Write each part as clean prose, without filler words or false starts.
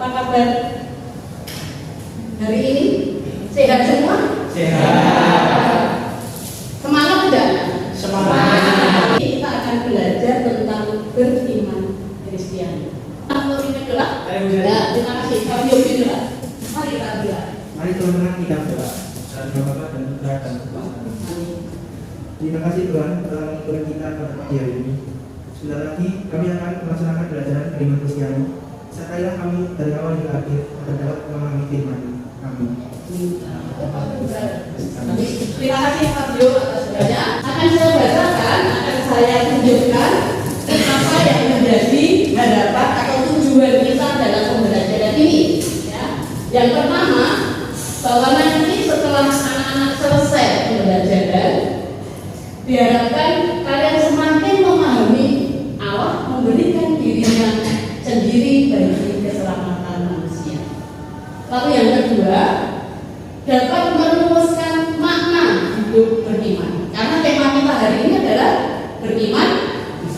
Apa kabar hari ini? Sehat semua? Sehat. Semangat tidak? Semangat. Kita akan belajar tentang beriman Kristiani. Kalau ini adalah, ya, terima kasih. Kami adalah. Mari kita lihat. Mari teman-teman kita berdoa. Dalam nama Bapa dan Putra dan Roh Kudus. Terima kasih Tuhan telah memberi kita pada pagi hari ini. Sebentar lagi kami akan melaksanakan pelajaran beriman Kristiani. Sertailah kami dari awal hingga akhir agar dapat memahami firman. Amin. Terima kasih Pak Dio atas doanya. Akan saya bacakan, akan saya tunjukkan apa yang menjadi harapan atau tujuan kita dalam pembelajaran ini. Ya. Yang pertama, bahwa nanti setelah anak-anak selesai pembelajaran, diharapkan kalian semakin memahami Allah memberikan dirinya sendiri bagi keselamatan manusia. Lalu yang kedua, dapat merumuskan makna hidup beriman. Karena tema kita hari ini adalah beriman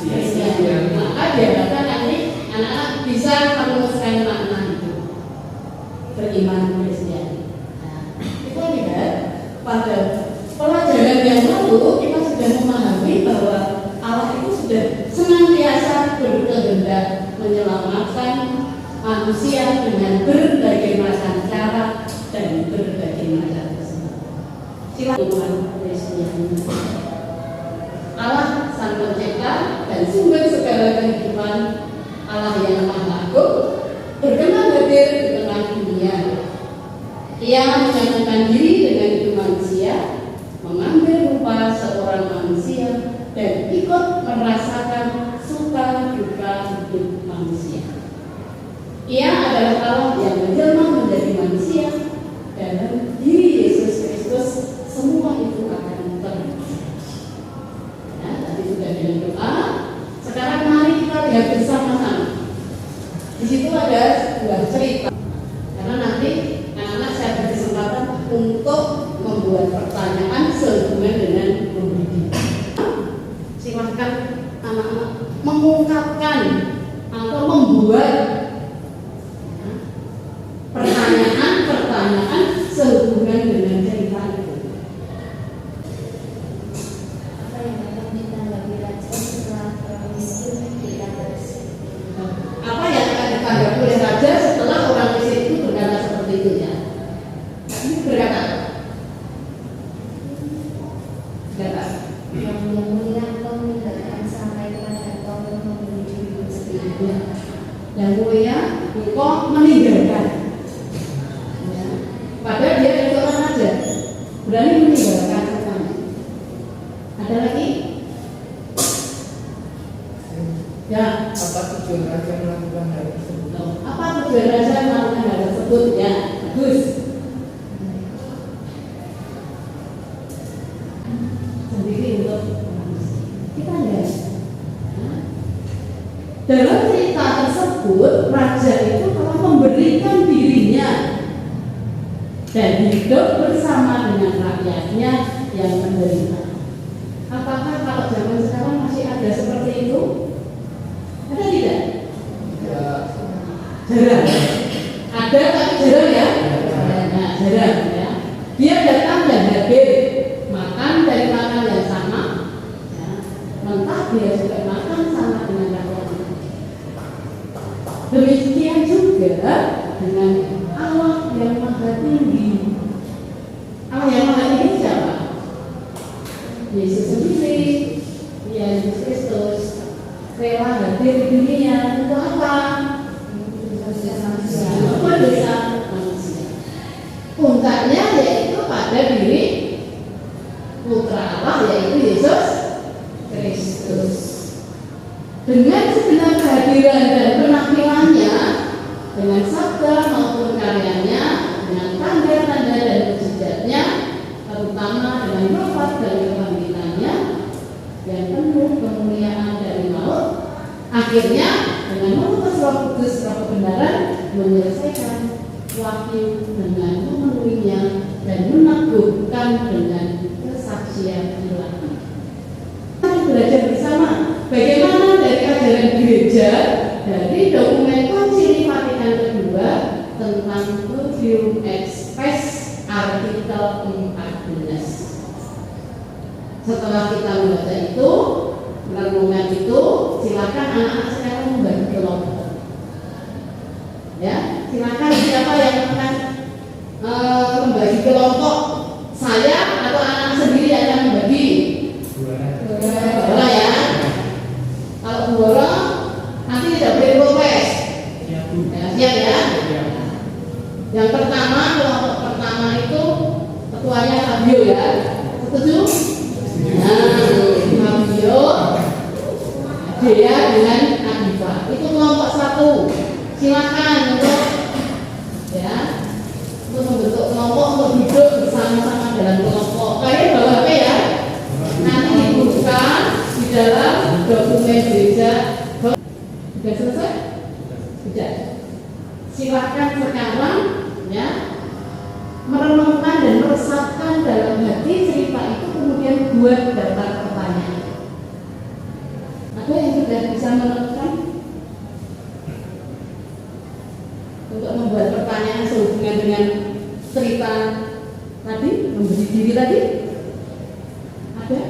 Kristiani. Maka diharapkan nanti anak-anak bisa merumuskan makna hidup beriman Kristiani. Nah, kita lihat pada pelajaran yang lalu kita sudah memahami bahwa Allah itu sudah senantiasa berkehendak menyelamatkan manusia dengan berbagai macam cara dan berbagai macam kesempatan. Silakan Kristiani. Allah Sang Pencipta dan sumber segala kehidupan, Allah yang Maha Agung, berkenan hadir di tengah dunia. Ia menyatukan diri dengan hidup manusia, mengambil rupa seorang manusia, dan ikut merasakan suka duka hidup manusia. Ia adalah Allah yang menjelma menjadi manusia. Dalam diri Yesus Kristus semua itu akan terwujud. Nah, tadi sudah dengan doa. Sekarang mari kita lihat bersama-sama. Di situ ada sebuah cerita. Karena nanti anak-anak saya beri kesempatan untuk membuat pertanyaan sehubungan dengan pemberitaan. Silakan anak-anak mengungkapkan atau membuat pertanyaan sehubungan dengan cerita itu. Apa yang dapat ditanggapi raja setelah orang miskin berkata seperti itu? Apa yang akan ditanggapi oleh raja setelah orang miskin itu berkata seperti itu ya? Ini berkata. Yang mulia kau meninggalkan sampai kepada kau memberi dirimu sendiri. Yang mulia engkau meninggalkan. Padahal dia adalah seorang raja, berani meninggalkan semuanya. Ada lagi? Ya. Apa tujuan raja melakukan hal tersebut? Apa tujuan raja melakukan hal tersebut? Ya, bagus. Sendiri untuk manusia. Kita lihat. Dalam cerita tersebut, raja itu telah memberikan dirinya dan hidup bersama dengan rakyatnya yang menderita. Apakah kalau zaman sekarang masih ada seperti itu? Ada tidak? Jarang. Ada tapi jarang ya? Nah, jarang ya. Dia datang dan hadir, makan dari makan yang sama, ya. Mentah dia juga makan sama dengan rakyatnya. Demikian juga dengan Allah yang Maha Tinggi. Allah yang Maha Tinggi siapa? Yesus sendiri. Ya, Yesus Kristus rela hadir di dunia untuk apa? Untuk dosa manusia. Puncaknya yaitu pada diri Putra Allah, yaitu Yesus Kristus. Dengan segenap kehadiran dan penampilannya, dengan sabda maupun karyanya, dengan tanda-tanda dan mujizatnya, terutama dengan wafat dan kebangkitannya yang penuh kemuliaan dari maut, akhirnya dengan mengutus Roh Kudus, Roh kebenaran, menyelesaikan wahyu dengan memenuhinya dan meneguhkan dengan kesaksian ilahi. Kita belajar bersama bagaimana dari ajaran gereja dari dokumen Konsili Vatikan II tentang Gaudium et Spes artikel 14. Setelah kita membaca itu, renungan itu, silakan anak-anak sekarang membagi kelompok. Ya, silakan siapa yang akan membagi kelompok, saya atau anak sendiri akan membagi. Boleh ya. Kalau boleh nanti tidak boleh protes. Ya, siap ya. Yang pertama, kelompok pertama itu ketuanya Fabio ya. Setuju? Nah, Fabio, Dea dengan Adifa. Itu kelompok satu. Silakan untuk ya, untuk membentuk kelompok, untuk duduk bersama-sama dalam kelompok. Kalian bawa HP ya. Nanti dibuka di dalam dokumen gereja. Sudah selesai? Sudah. Silakan sekarang ya merenungkan dan meresapkan dalam hati cerita itu, kemudian buat daftar pertanyaan. Ada yang sudah bisa merenungkan untuk membuat pertanyaan sehubungan dengan cerita tadi, memberi diri tadi? Ada?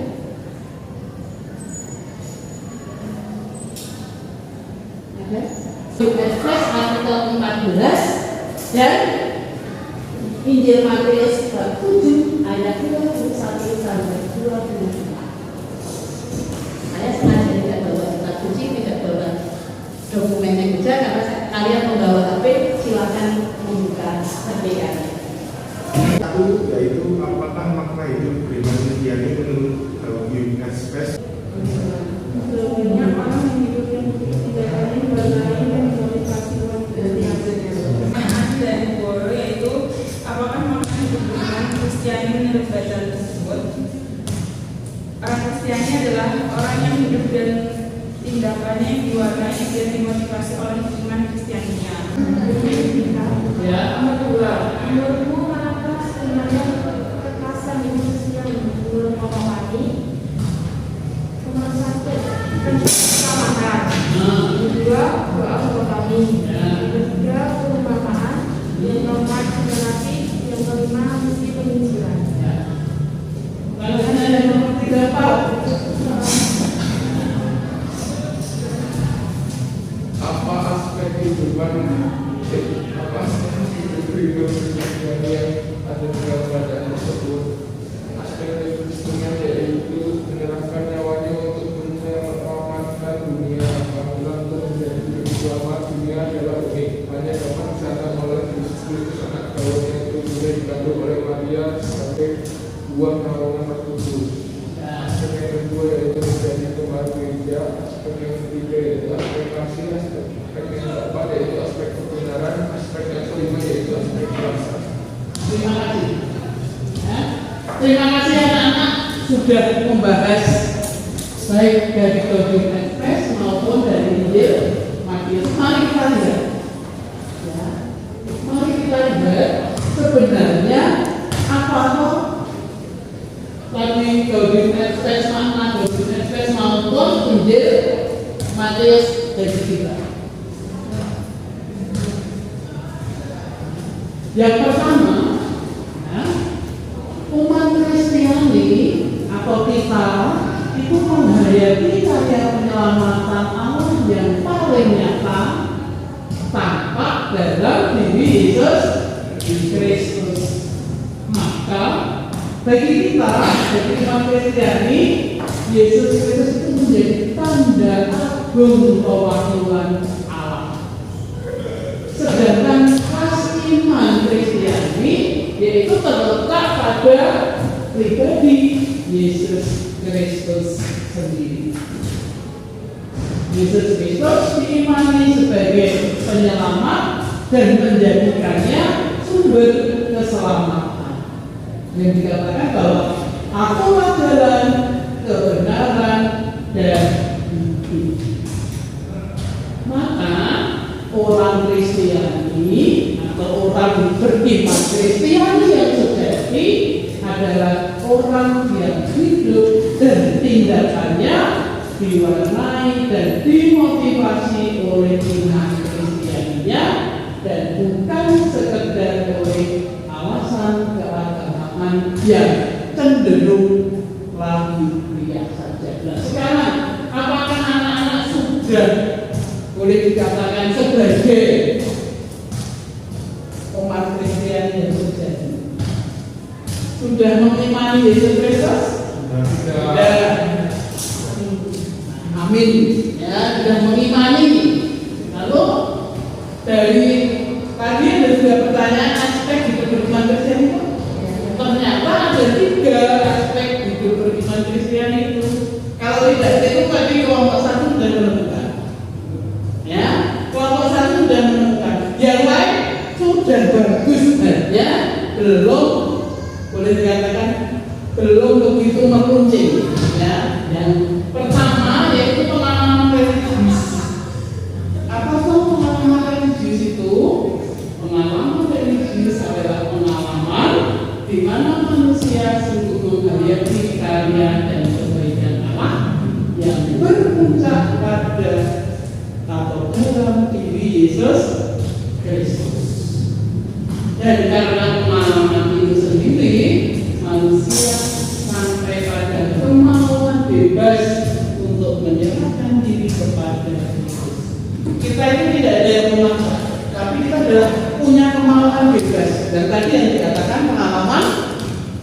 Ada? Efes artikel 14 dan Injil Matius bab 7 ayat 21 sampai 25. Saya sengaja tidak bawa kitab suci, tidak bawa dokumen yang juga, karena kalian membawa HP, silakan membuka HP kalian. Satu yaitu apakah makna hidup beriman Kristiani menurut Gaudium et Spes? Banyak orang yang hidup yang tidak lain berlain dan motivasi dan Boro, yaitu apakah makna hidup beriman Kristiani menurut bacaan tersebut? Orang Kristiani adalah orang yang hidup dan tindakannya yang diwarnai dan dimotivasi oleh iman Kristianinya. Ya. Nomor 2, menurutmu manakah sebenarnya kekerasan manusia menurut Romawi? Nomor 1, kesamaan. Nomor 2, doa untuk kami. Nomor 3, perumpamaan. Yang keempat, generasi. Yang kelima, misi penginjilan. Kalau ada nomor 3 Pak. Apa aspek kehidupan Kristiani yang ada di dalam bacaan tersebut? Aspek Kristiani yaitu menyerahkan nyawanya untuk menyelamatkan dunia. Apabila untuk menjadi juru selamat dunia adalah unik, hanya dapat dicatat oleh Kristus anak gaulnya itu juga dikandung oleh Maria sebagai buah naungan Roh Kudus. Aspek yang kedua yaitu menjadi kembali gereja. Aspek yang ketiga yaitu aspek kasih. Aspek yang keempat yaitu aspek kebenaran. Aspek yang kelima yaitu aspek kuasa. Terima kasih. Ya. Terima kasih anak-anak sudah membahas baik dari Gaudium et Spes maupun dari Injil Matius. Mari kita lihat. Ya. Mari kita lihat sebenarnya apa tadi Gaudium et Spes, makna Gaudium et Spes maupun Injil Matius dari kita. Yang pertama, ya, umat Kristiani atau kita itu menghayati karya penyelamatan Allah yang paling nyata tampak dalam diri Yesus Kristus. Maka bagi kita, bagi umat Kristiani, Yesus Kristus itu menjadi tanda agung pewahyuan Allah. Sedangkan iman Kristiani yaitu terletak pada pribadi Yesus Kristus sendiri. Yesus Kristus diimani sebagai penyelamat dan menjadikannya sumber keselamatan. Yang dikatakan bahwa akulah jalan, kebenaran, dan hidup. Maka orang Kristiani atau orang beriman Kristiani yang sejati adalah orang yang hidup dan tindakannya diwarnai dan dimotivasi oleh iman Kristianinya dan bukan sekedar kalangan yang cenderung lagi pria saja. Nah, sekarang apakah anak-anak sudah boleh dikatakan sebagai umat Kristen yang sejati? Sudah mengimani Yesus Kristus? Sudah. Amin. Ya, sudah mengimani. Lalu dari tadi ada juga pertanyaan aspek hidup beriman Kristen itu. Ternyata ada 3 aspek hidup beriman Kristen itu. Kalau tidak itu tadi kelompok 1 sudah menemukan. Ya, kelompok 1 sudah menemukan. Yang lain sudah bagus saja, belum boleh dikatakan belum begitu meruncing. Ya, yang pertama yaitu pengalaman religius. Apa tuh pengalaman religius itu? Pengalaman religius adalah pengalaman di mana manusia sungguh menghayati karya dan kebaikan Allah yang berpuncak pada atau dalam diri Yesus Kristus. Dan karena pengalaman itu sendiri, manusia sampai pada kemauan bebas untuk menyerahkan diri kepada Kristus. Kita itu tidak ada yang memaksa, tapi kita adalah punya kemauan bebas. Dan tadi yang dikatakan pengalaman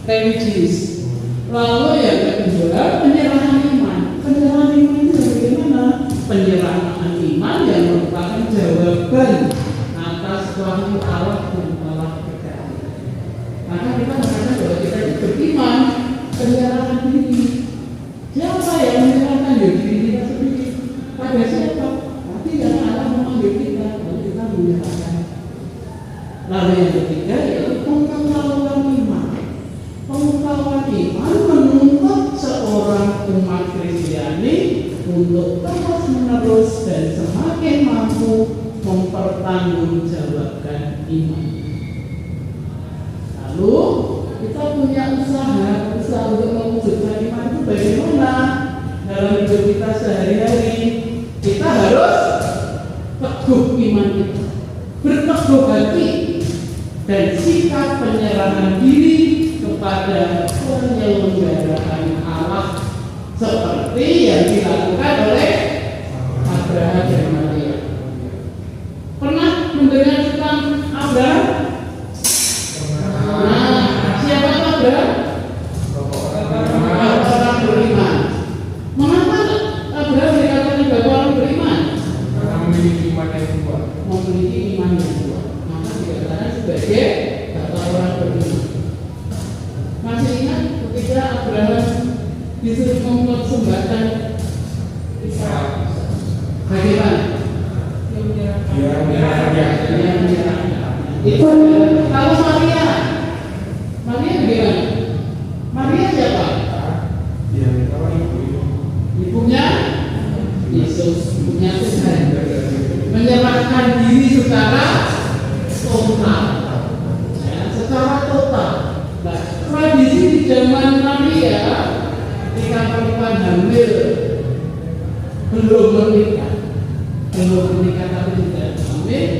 religius. Lalu yang kedua, penyerahan iman. Penyerahan iman itu bagaimana? Penyerahan iman yang merupakan jawaban atas wahyu Allah dan Allah berkati. Maka kita mengatakan bahwa kita beriman, penyerahan diri. Siapa yang menyerahkan diri kita sendiri? Pada siapa? Tapi yang Allah memanggil kita, lalu kita menyerahkan. Lalu yang ketiga yaitu pengetahuan iman. Pengetahuan iman menuntut seorang umat Kristiani untuk terus-menerus dan semakin mampu mempertanggungjawabkan iman. Lalu kita punya usaha untuk mewujudkan iman itu bagaimana dalam hidup kita sehari-hari. Kita harus teguh iman kita, berteguh hati, dan sikap penyerahan diri kepada penyelenggaraan Allah seperti yang dilakukan oleh Abraham dan Maria. Pernah mendengar tentang Abraham? Nah, siapa Abraham? Orang beriman. Mengapa Abraham dikatakan sebagai orang beriman? Karena memiliki iman yang kuat. Memiliki iman yang kuat. Maka dikatakan sebagai orang beriman. Masih ingat ketika Abraham disuruh mempersembahkan Ishak? Bagaimana? Itu kalau Maria bagaimana? Maria siapa? Ibunya Yesus, ibunya Tuhan. Menyerahkan diri secara total, ya, secara total. Nah, tradisi di zaman Maria ketika perempuan hamil belum menikah tapi tidak hamil,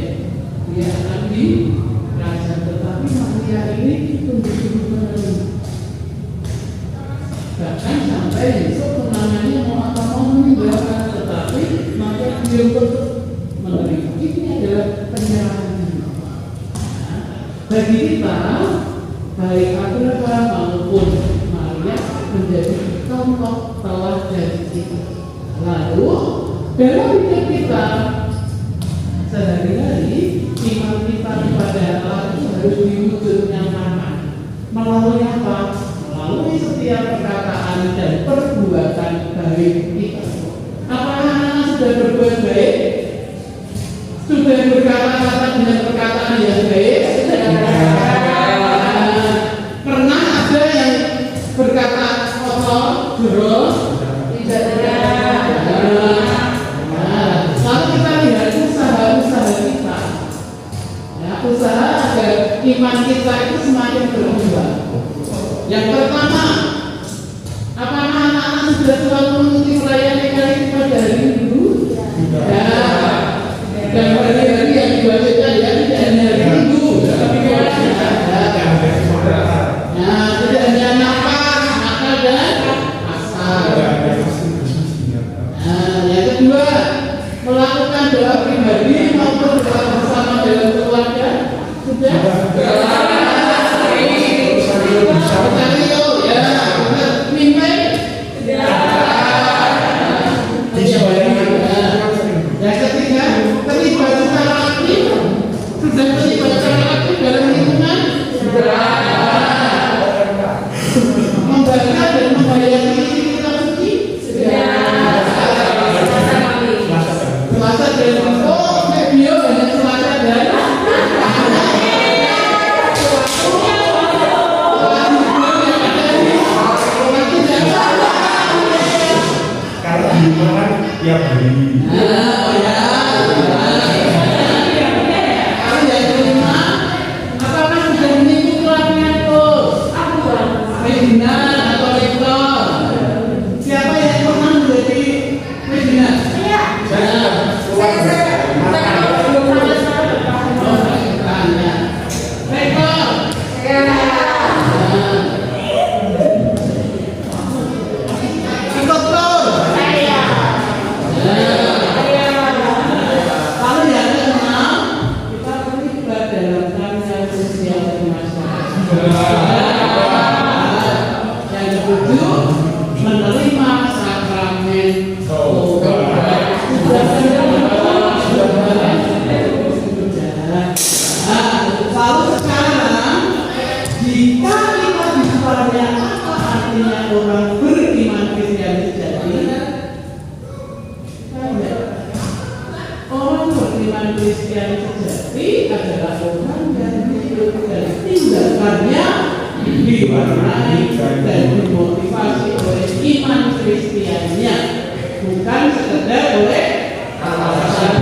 dia akan diraja. Tetapi Maria ini tunggu-tunggu menerima. Bahkan sampai Yesus menangannya mau meninggalkan, tetapi maka dia untuk menerima. Ini adalah penyerahan diri. Nah, bagi kita, baik Abraham maupun Maria menjadi contoh teladan kita. Lalu dalam hidup kita sehari-hari, iman kita kepada Allah itu harus diwujudkan melalui apa? Melalui setiap perkataan dan perbuatan baik kita. Apakah anak sudah berbuat baik? Sudah berkata-kata dengan perkataan yang baik? Pernah ada yang berkata kotor, jorok? Tidak ada. Lalu kita lihat usaha-usaha kita, ya, usaha agar iman kita itu semakin berubah. Yang pertama, apakah anak-anak sudah selalu mengikuti perayaan Ekaristi pada hari Minggu? Ya. Dan hari-hari yang dibacakan ya tidak hanya hari Minggu, tapi hari. Nah, orang yang hidup dan tindakannya diwarnai dan dimotivasi oleh iman Kristiannya, bukan sekedar oleh alasan.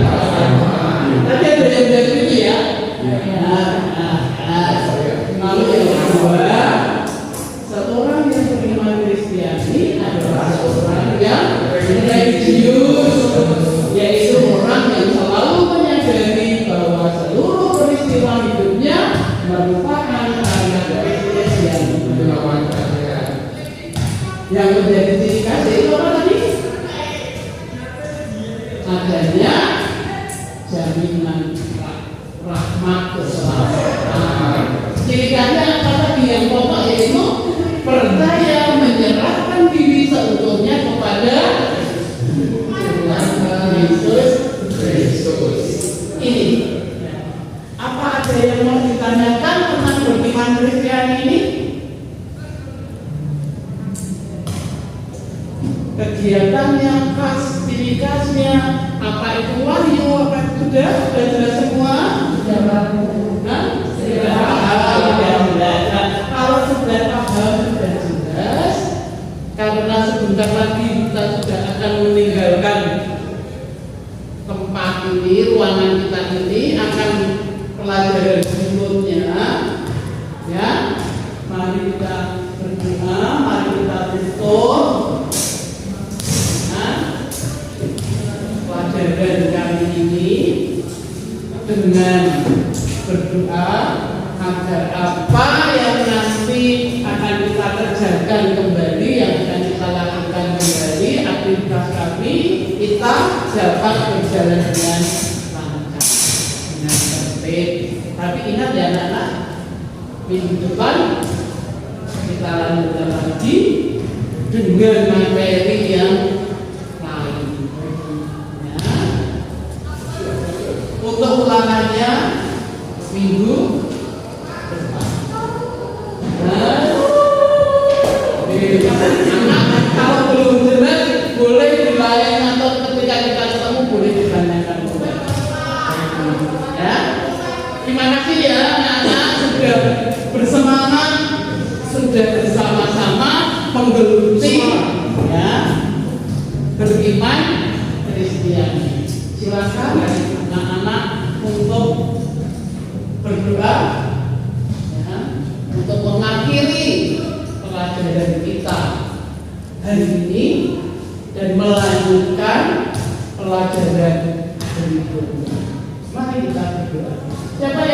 Tadi ada yang dari itu ya. Lalu yang kedua, seorang yang beriman Kristiani adalah seorang yang religius, yaitu orang yang selalu menyadari bahwa seluruh peristiwa hidupnya merupakan karena dari Kristiani. Yang menjadi ciri khas itu apa tadi? Adanya jaminan rahmat keselamatan. Ciri khasnya apa tadi yang pokok, yaitu percaya menyerahkan diri seutuhnya kepada Yesus Kristus. Ini apa ada yang mau ditanyakan tentang beriman Kristiani ini? Kegiatannya, khas, ciri khasnya, apa itu wahyu, apa itu sudah jelas semua? Sudah jelas. Kalau sudah paham, sudah jelas, karena sebentar lagi kita sudah akan meninggalkan tempat ini, ruangan kita ini, akan pelajaran berikutnya, ya. Mari kita berdoa, mari kita tutup pelajaran kali ini dengan berdoa agar apa yang nanti akan kita kerjakan kembali, yang akan kita lakukan kembali, aktivitas kami, kita dapat berjalan dengan lancar, dengan tertib. Tapi ingat ya anak-anak, minggu depan kita lanjutkan lagi dengan materi yang lain. Ya. Untuk ulangannya minggu depan. Anak kalau belum jelas boleh dilayan atau ketika kita ketemu boleh ditanyakan kembali. Ya, terima kasih ya anak-anak sudah bersemangat, sudah bersama-sama menggeluti ya beriman Kristiani. Silakan anak-anak untuk berdoa ya, untuk mengakhiri pelajaran kita hari ini dan melanjutkan pelajaran berikutnya. Mari kita berdoa. Siapa yang